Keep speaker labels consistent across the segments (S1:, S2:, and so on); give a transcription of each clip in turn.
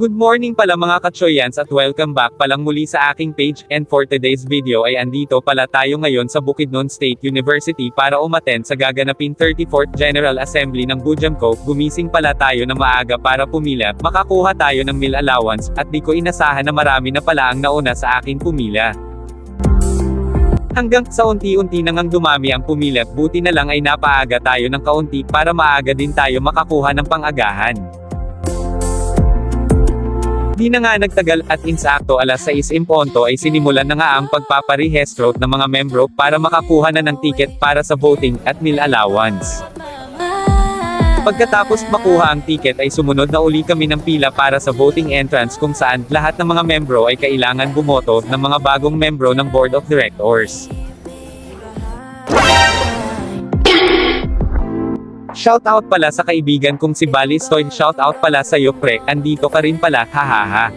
S1: Good morning pala mga kachoyans at welcome back palang muli sa aking page, and for today's video ay andito pala tayo ngayon sa Bukidnon State University para umattend sa gaganapin 34th General Assembly ng Bujamco. Gumising pala tayo na maaga para pumila, makakuha tayo ng meal allowance, at di ko inasahan na marami na pala ang nauna sa akin pumila. Hanggang sa unti-unti nang dumami ang pumila, buti na lang ay napaaga tayo ng kaunti para maaga din tayo makakuha ng pang-agahan. Di na nga nagtagal, at insakto alas 6 imponto ay sinimulan na nga ang pagpaparehistro ng mga membro para makakuha na ng ticket para sa voting at meal allowance. Pagkatapos makuha ang ticket ay sumunod na uli kami ng pila para sa voting entrance kung saan lahat ng mga membro ay kailangan bumoto ng mga bagong membro ng Board of Directors. Shoutout pala sa kaibigan kong si Bali Stoy, shoutout pala sa iyo pre, andito ka rin pala, hahaha.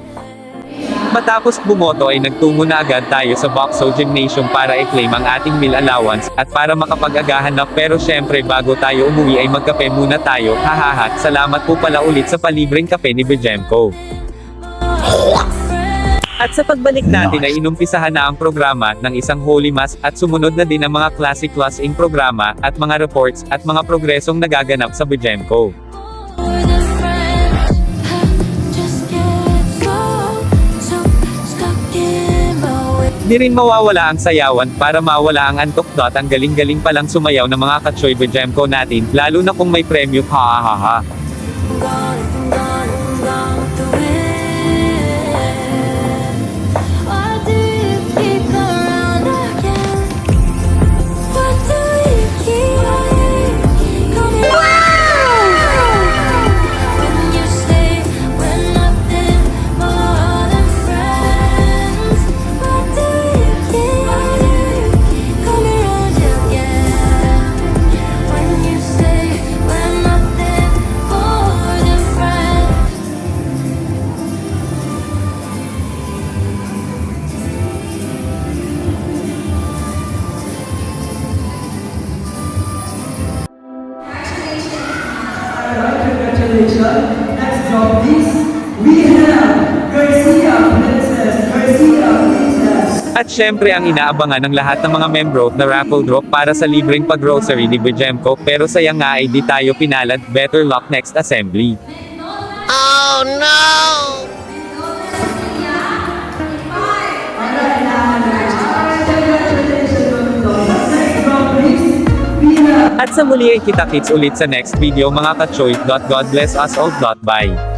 S1: Matapos bumoto ay nagtungo na agad tayo sa Boxo Gymnasium para i-claim ang ating meal allowance, at para makapag-agahan na, pero syempre bago tayo umuwi ay magkape muna tayo, hahaha. Salamat po pala ulit sa palibreng kape ni Bujamco. At sa pagbalik natin ay inumpisahan na ang programa ng isang Holy Mass, at sumunod na din ang mga classic classing programa, at mga reports, at mga progresong nagaganap sa Bujamco. Di rin mawawala ang sayawan, para mawala ang antok. Ang galing-galing palang sumayaw ng mga kachoy Bujamco natin, lalo na kung may premyo, ha.
S2: Next job, please. We have Garcia Princess. Garcia Princess.
S1: At syempre ang inaabangan ng lahat ng mga membro na raffle draw para sa libreng pag-grocery ni Bujamco, pero sayang nga ay di tayo pinalad. Better luck next assembly.
S3: Oh no!
S1: At sa muli ay kita-kits ulit sa next video mga kachoy. God bless us all. Bye.